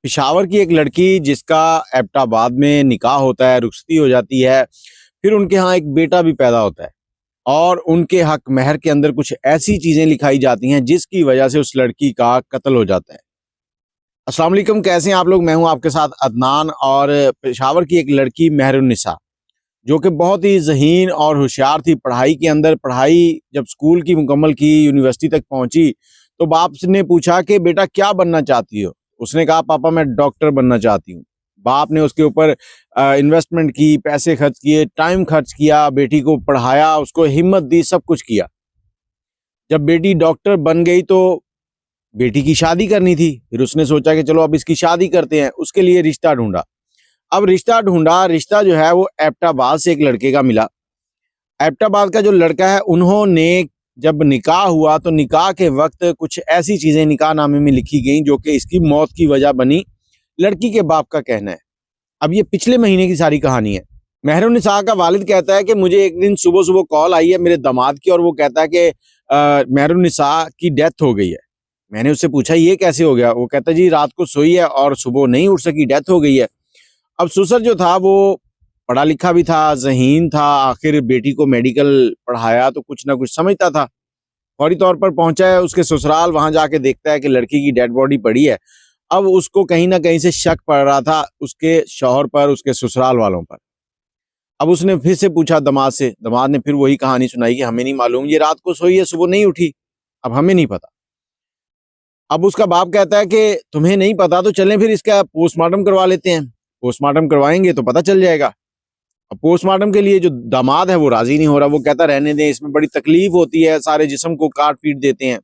पेशावर की एक लड़की जिसका एबटाबाद में निकाह होता है, रुखसती हो जाती है, फिर उनके यहाँ एक बेटा भी पैदा होता है और उनके हक महर के अंदर कुछ ऐसी चीजें लिखाई जाती हैं जिसकी वजह से उस लड़की का कत्ल हो जाता है। अस्सलाम वालेकुम, कैसे हैं आप लोग? मैं हूं आपके साथ अदनान। और पेशावर की एक लड़की मेहरुन्निसा जो कि बहुत ही ज़हीन और होशियार थी पढ़ाई के अंदर। पढ़ाई जब स्कूल की मुकम्मल की, यूनिवर्सिटी तक पहुंची तो बाप ने पूछा कि बेटा क्या बनना चाहती हो? उसने कहा पापा मैं डॉक्टर बनना चाहती हूँ। बाप ने उसके ऊपर इन्वेस्टमेंट की, पैसे खर्च किए, टाइम खर्च किया, बेटी को पढ़ाया, उसको हिम्मत दी, सब कुछ किया। जब बेटी डॉक्टर बन गई तो बेटी की शादी करनी थी। फिर उसने सोचा कि चलो अब इसकी शादी करते हैं। उसके लिए रिश्ता ढूंढा। अब रिश्ता ढूंढा, रिश्ता जो है वो एबटाबाद से एक लड़के का मिला। एबटाबाद का जो लड़का है, उन्होंने जब निकाह हुआ तो निकाह के वक्त कुछ ऐसी चीजें निकाहनामे में लिखी गई जो कि इसकी मौत की वजह बनी। लड़की के बाप का कहना है। अब ये पिछले महीने की सारी कहानी है। मेहरुन्निसा का वालिद कहता है कि मुझे एक दिन सुबह सुबह कॉल आई है मेरे दामाद की और वो कहता है कि मेहरुन्निसा की डेथ हो गई है। मैंने उससे पूछा ये कैसे हो गया? वो कहता जी रात को सोई है और सुबह नहीं उठ सकी, डेथ हो गई है। अब ससुर जो था वो पढ़ा लिखा भी था, ज़हीन था, आखिर बेटी को मेडिकल पढ़ाया तो कुछ ना कुछ समझता था। फौरी तौर पर पहुंचा है उसके ससुराल, वहां जाके देखता है कि लड़की की डेड बॉडी पड़ी है। अब उसको कहीं ना कहीं से शक पड़ रहा था उसके शौहर पर, उसके ससुराल वालों पर। अब उसने फिर से पूछा दामाद से, दामाद ने फिर वही कहानी सुनाई कि हमें नहीं मालूम, ये रात को सोई है, सुबह नहीं उठी, अब हमें नहीं पता। अब उसका बाप कहता है कि तुम्हें नहीं पता तो चलें फिर इसका पोस्टमार्टम करवा लेते हैं। पोस्टमार्टम करवाएंगे तो पता चल जाएगा। अब पोस्टमार्टम के लिए जो दामाद है वो राजी नहीं हो रहा। वो कहता रहने दें, इसमें बड़ी तकलीफ होती है, सारे जिस्म को काट पीट देते हैं।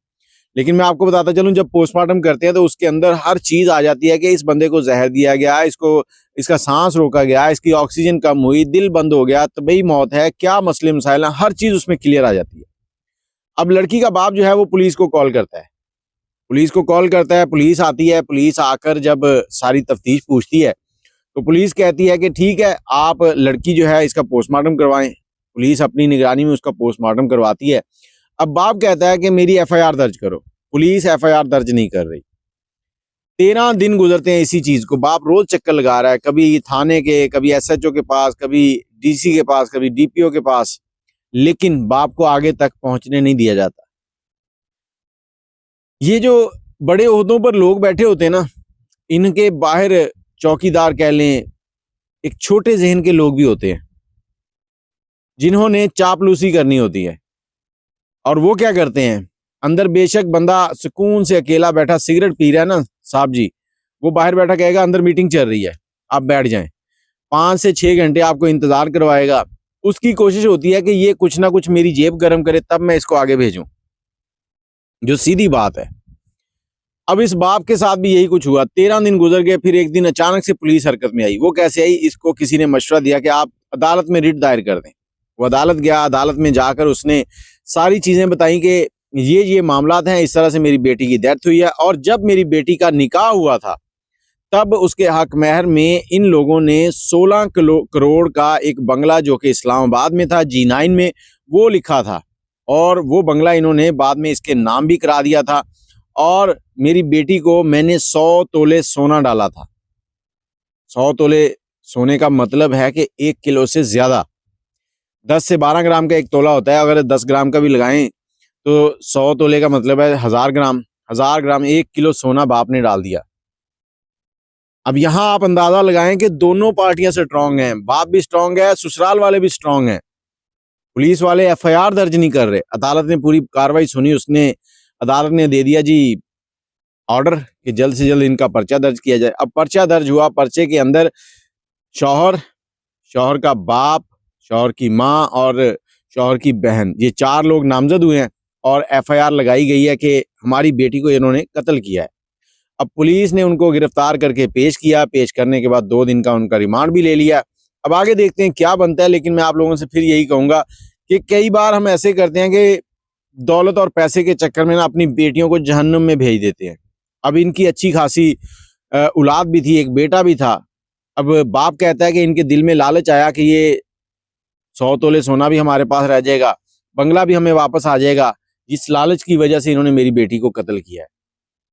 लेकिन मैं आपको बताता चलूं, जब पोस्टमार्टम करते हैं तो उसके अंदर हर चीज आ जाती है कि इस बंदे को जहर दिया गया, इसको इसका सांस रोका गया, इसकी ऑक्सीजन कम हुई, दिल बंद हो गया, तबई मौत है, क्या मसले मसाइल हैं, हर चीज उसमें क्लियर आ जाती है। अब लड़की का बाप जो है वो पुलिस को कॉल करता है। पुलिस आती है। पुलिस आकर जब सारी तफ्तीश पूछती है तो पुलिस कहती है कि ठीक है, आप लड़की जो है इसका पोस्टमार्टम करवाएं। पुलिस अपनी निगरानी में उसका पोस्टमार्टम करवाती है। अब बाप कहता है कि मेरी एफआईआर दर्ज करो। पुलिस एफआईआर दर्ज नहीं कर रही। 13 दिन गुजरते हैं इसी चीज को। बाप रोज चक्कर लगा रहा है, कभी थाने के, कभी एसएचओ के पास, कभी डीसी के पास, कभी डीपीओ के पास, लेकिन बाप को आगे तक पहुंचने नहीं दिया जाता। ये जो बड़े ओहदों पर लोग बैठे होते हैं ना, इनके बाहर चौकीदार कह लें, एक छोटे जहन के लोग भी होते हैं जिन्होंने चापलूसी करनी होती है। और वो क्या करते हैं, अंदर बेशक बंदा सुकून से अकेला बैठा सिगरेट पी रहा है ना साहब जी, वो बाहर बैठा कहेगा अंदर मीटिंग चल रही है, आप बैठ जाएं। 5 से 6 घंटे आपको इंतजार करवाएगा। उसकी कोशिश होती है कि ये कुछ ना कुछ मेरी जेब गर्म करे तब मैं इसको आगे भेजूं, जो सीधी बात है। अब इस बाप के साथ भी यही कुछ हुआ। 13 दिन गुजर गए। फिर एक दिन अचानक से पुलिस हरकत में आई। वो कैसे आई? इसको किसी ने मशवरा दिया कि आप अदालत में रिट दायर कर दें। वो अदालत गया। अदालत में जाकर उसने सारी चीजें बताई कि ये मामलात हैं, इस तरह से मेरी बेटी की डेथ हुई है। और जब मेरी बेटी का निकाह हुआ था तब उसके हक महर में इन लोगों ने 16 करोड़ का एक बंगला जो कि इस्लामाबाद में था, G9 में, वो लिखा था। और वो बंगला इन्होंने बाद में इसके नाम भी करा दिया था। और मेरी बेटी को मैंने 100 तोले सोना डाला था। 100 तोले सोने का मतलब है कि 1 किलो से ज्यादा, 10 से 12 ग्राम का 1 तोला होता है। अगर 10 ग्राम का भी लगाएं तो 100 तोले का मतलब है 1000 ग्राम। 1000 ग्राम 1 किलो सोना बाप ने डाल दिया। अब यहां आप अंदाजा लगाएं कि दोनों पार्टियां स्ट्रांग हैं। बाप भी स्ट्रांग है, ससुराल वाले भी स्ट्रांग हैं। पुलिस वाले एफआईआर दर्ज नहीं कर रहे। अदालत ने पूरी कार्रवाई सुनी। अदालत ने दे दिया जी ऑर्डर कि जल्द से जल्द इनका पर्चा दर्ज किया जाए। अब पर्चा दर्ज हुआ। पर्चे के अंदर शौहर का बाप, शौहर की माँ और शौहर की बहन, ये 4 लोग नामजद हुए हैं और एफआईआर लगाई गई है कि हमारी बेटी को इन्होंने कत्ल किया है। अब पुलिस ने उनको गिरफ्तार करके पेश किया। पेश करने के बाद 2 दिन का उनका रिमांड भी ले लिया। अब आगे देखते हैं क्या बनता है। लेकिन मैं आप लोगों से फिर यही कहूंगा कि कई बार हम ऐसे करते हैं कि दौलत और पैसे के चक्कर में ना अपनी बेटियों को जहन्नुम में भेज देते हैं। अब इनकी अच्छी खासी औलाद भी थी, एक बेटा भी था। अब बाप कहता है कि इनके दिल में लालच आया कि ये 100 तोले सोना भी हमारे पास रह जाएगा, बंगला भी हमें वापस आ जाएगा। इस लालच की वजह से इन्होंने मेरी बेटी को कत्ल किया है।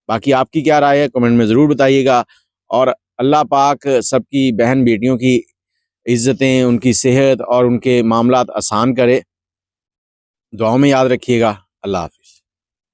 बाकी आपकी क्या राय है कमेंट में ज़रूर बताइएगा। और अल्लाह पाक सबकी बहन बेटियों की इज़्ज़तें, उनकी सेहत और उनके मामलात आसान करे। दुआओं में याद रखिएगा। अल्लाह हाफ़िज़।